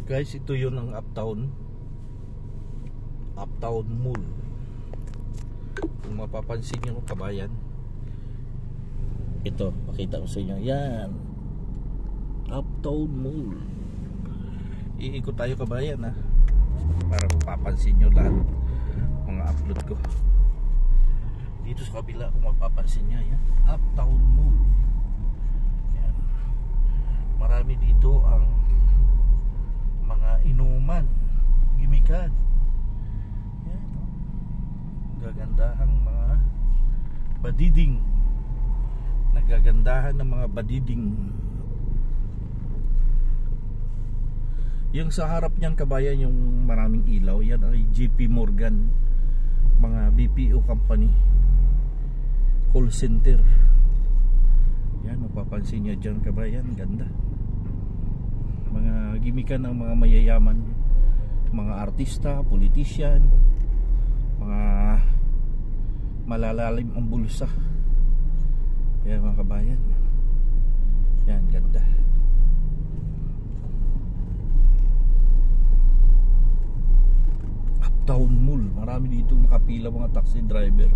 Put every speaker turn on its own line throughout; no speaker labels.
Guys, ito yun ang Uptown Mall. Kung mapapansin nyo kabayan, ito, pakita ko sa inyo. Yan, Uptown Mall. Iikot tayo kabayan ha, para mapapansin nyo lahat mga upload ko. Dito sa kabila, kung mapapansin nyo, yan, Uptown Mall. Yan. Marami dito ang mga inuman, gimikan. Yan, no? Gagandahang mga badiding. Nagagandahan ng mga badiding. Yung sa harap niyan kabayan, yung maraming ilaw, yan ay JP Morgan, mga BPO company, call center. Yan, mapapansin nyo dyan kabayan, ganda. Mga gimikan ng mga mayayaman, mga artista, politician, mga malalalim ang bulsa. Yan mga kabayan. Yan, ganda. Uptown Mall, marami dito nakapila mga taxi driver.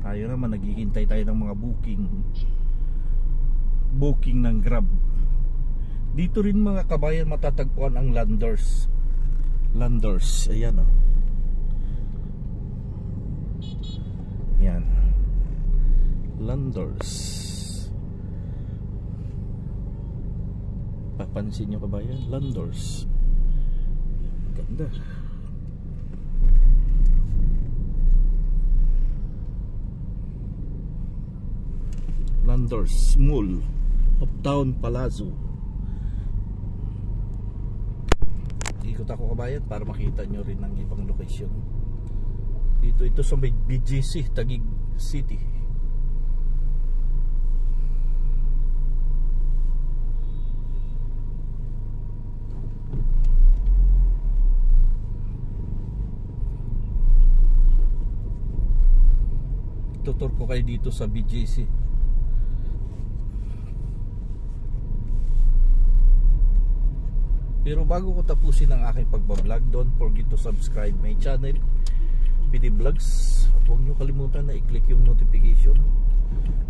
Tayo naman naghihintay tayo ng mga booking ng Grab. Dito rin mga kabayan matatagpuan ang Landers. Ayan o. Yan, Landers. Papansin nyo kabayan, Landers. Ganda. Landers Mall, Uptown Palazzo. Ikot ako kabayan para makita nyo rin ang ibang lokasyon. Dito ito sa BGC, Taguig City. Tutur ko kayo dito sa BGC. Pero bago ko tapusin ang aking pagbablog, don't forget to subscribe my channel, PD Vlogs. Huwag nyo kalimutan na i-click yung notification.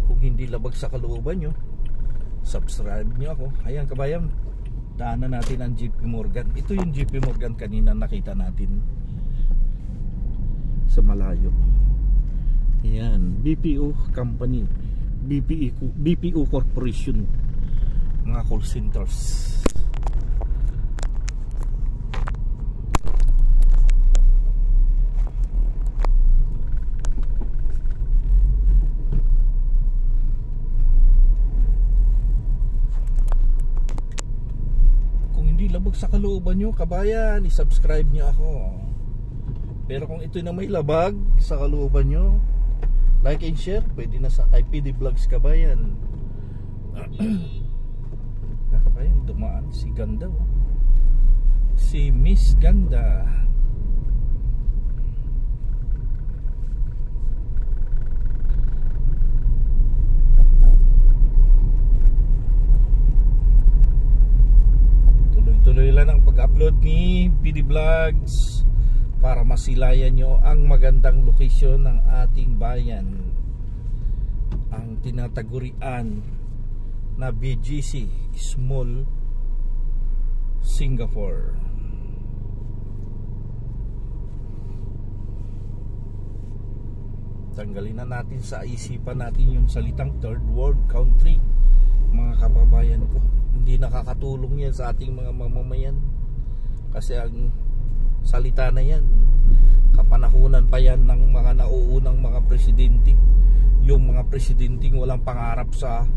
Kung hindi labag sa kalooban nyo, subscribe nyo ako. Ayan kabayan, daanan natin ang JP Morgan. Ito yung JP Morgan kanina nakita natin sa malayo. Ayan, BPO company, BPO corporation, mga call centers. Labag sa kalooban nyo kabayan, i-subscribe nyo ako. Pero kung ito na may labag sa kalooban nyo, like and share, pwede na sa kay PD Vlogs kabayan. Kabayan, dumaan si Ganda, si Miss Ganda. Tuloy lang ang pag-upload ni PD Vlogs para masilayan nyo ang magandang lokasyon ng ating bayan, ang tinatagurian na BGC Small Singapore. Tanggalin na natin sa isipan natin yung salitang third world country mga kababayan ko. Hindi nakakatulong yan sa ating mga mamamayan, kasi ang salita na yan kapanahunan pa yan ng mga nauunang mga presidente, yung mga presidenting walang pangarap sa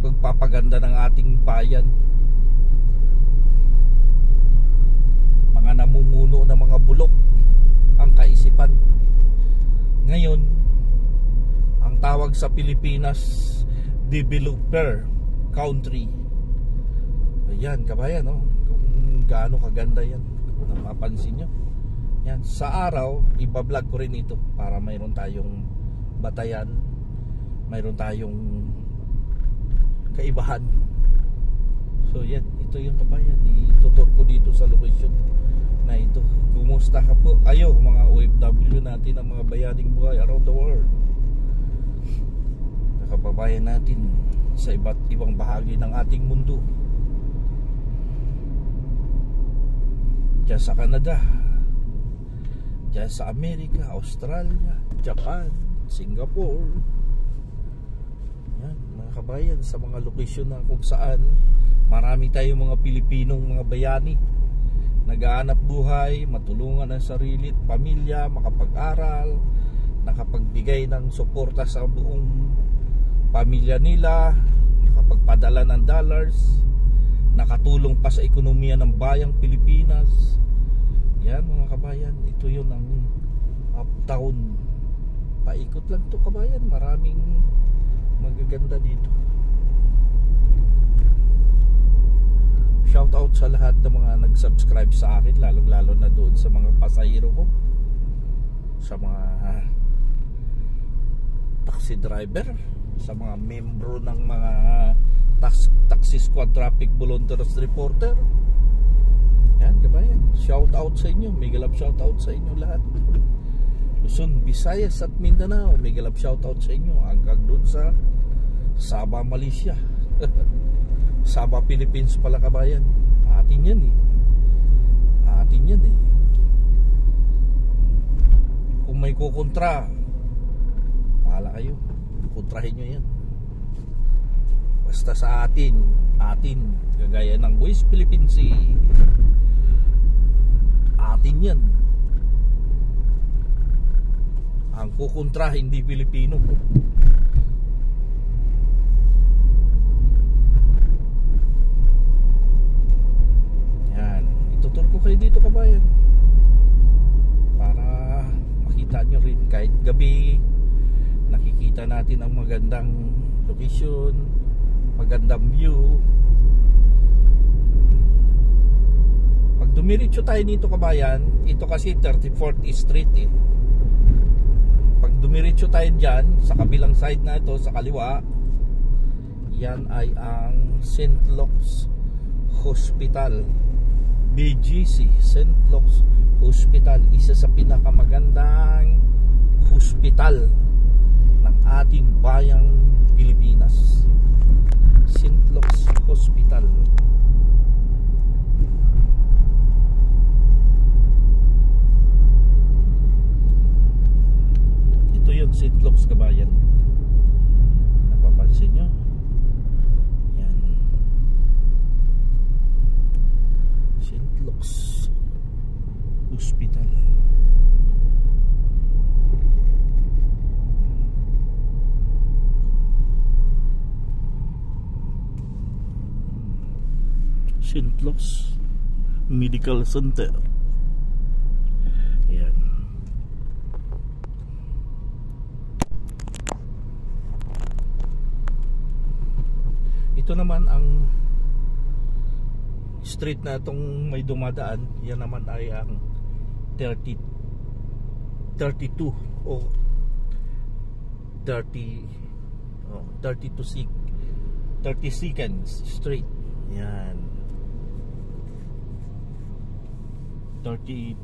pagpapaganda ng ating bayan, mga namumuno na mga bulok ang kaisipan. Ngayon ang tawag sa Pilipinas, developer country. Ayan kabayan, no? Kung gaano kaganda yan, kung napapansin nyo. Yan, sa araw iba-vlog ko rin ito para mayroon tayong batayan, mayroon tayong kaibahan. So yan, ito yung kabayan, itutur ko dito sa location na ito. Kumusta ka po kayo mga OFW natin, ang mga bayaning buhay around the world, kababayan natin sa iba't ibang bahagi ng ating mundo, dyan sa Canada, dyan sa Amerika, Australia, Japan, Singapore. Yan, mga kabayan, sa mga lokasyon na kung saan marami tayong mga Pilipinong mga bayani naghahanap buhay, matulungan ang sarili at pamilya, makapag-aral, nakapagbigay ng suporta sa buong pamilya nila, nakapagpadala ng dollars, nakatulong pa sa ekonomiya ng bayang Pilipinas. Yan mga kabayan, ito yun ang uptown. Paikot lang to kabayan, maraming magaganda dito. Shout out sa lahat ng mga nag-subscribe sa akin, lalong lalo na doon sa mga pasahero ko, sa mga taxi driver, sa mga membro ng mga taxi squad, traffic volunteers, reporter. Yan kabayan, shout out sa inyo, mega love shout out sa inyo lahat. Luzon, Visayas at Mindanao, mega love shout out sa inyo. Hanggang doon sa Sabah, Malaysia. Sabah, Philippines pala kabayan. Atin yan eh. Atin yan eh. Kung may kukontra, pahala kayo, kontrahin nyo yan. Basta sa atin, kagaya ng West Philippine Sea, atin yan. Ang kukontra hindi Pilipino. Yan, itutur ko kayo dito kabayan para makita nyo rin kahit gabi. Nakikita natin ang magandang location, magandang view. Pag dumiretso tayo dito kabayan, ito kasi 34th Street eh. Pag dumiretso tayo dyan, sa kabilang side na ito, sa kaliwa, yan ay ang St. Luke's Hospital, BGC, St. Luke's Hospital, isa sa pinakamagandang hospital ng ating bayang Pilipinas. St. Luke's Hospital. Ito yung St. Luke's kabayan. Napapansin nyo? Yan. St. Luke's Hospital. St. Luke's Medical Center. Yan. Ito naman ang street na itong may dumadaan. Yan naman ay ang 32 o 32nd Street. Yan. 32nd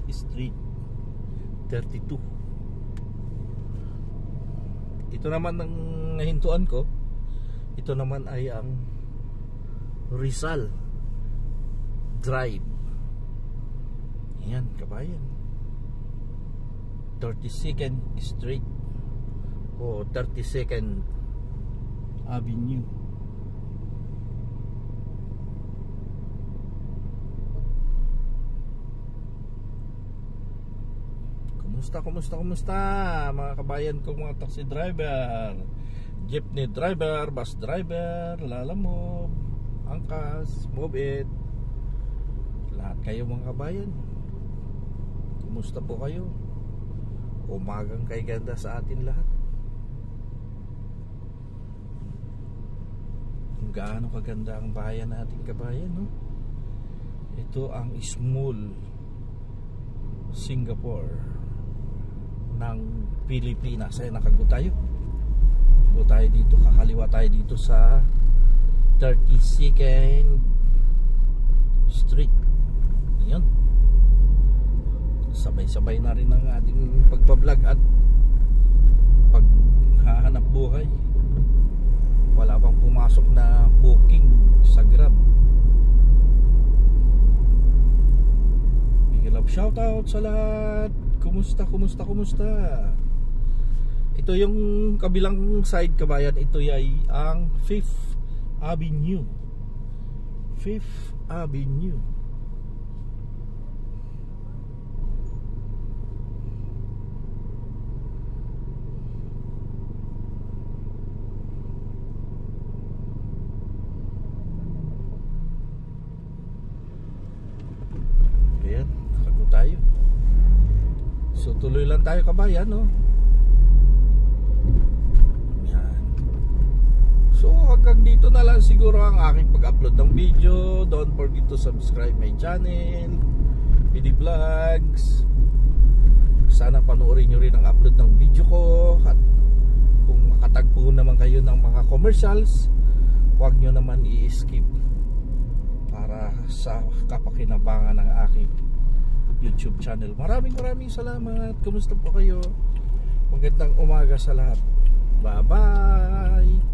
Street, 32. Ito naman ang nahintuan ko. Ito naman ay ang Rizal Drive. Yan kabayan, 32nd Street o 32nd Avenue. Kumusta mga kabayan kong mga taxi driver, jeepney driver, bus driver, lalamove, angkas, mobit, lahat kayo mga kabayan. Kumusta po kayo? Umagang kay ganda sa atin lahat. Kung gaano kaganda ang bayan natin kabayan, no? Ito ang small Singapore ng Pilipinas. Ay, nakago tayo. Takbo tayo dito, kakaliwa tayo dito sa 32nd Street. Ayan. Sabay-sabay na rin ang ating pagbablog at paghahanap buhay. Wala pang pumasok na booking sa Grab. Big love shoutout sa lahat. Kumusta? Ito yung kabilang side, kabayan. Ito ay ang 5th Avenue. 5th Avenue. Ayan, nakago tayo. So tuloy lang tayo, kabayan, no? Yan. So hanggang dito na lang siguro ang aking pag-upload ng video. Don't forget to subscribe my channel, PD Vlogs. Sana panoorin nyo rin ang upload ng video ko. At kung makatagpo naman kayo ng mga commercials, huwag nyo naman i-skip para sa kapakinabangan ng aking YouTube channel. Maraming salamat. Kumusta po kayo? Magandang umaga sa lahat. Bye bye.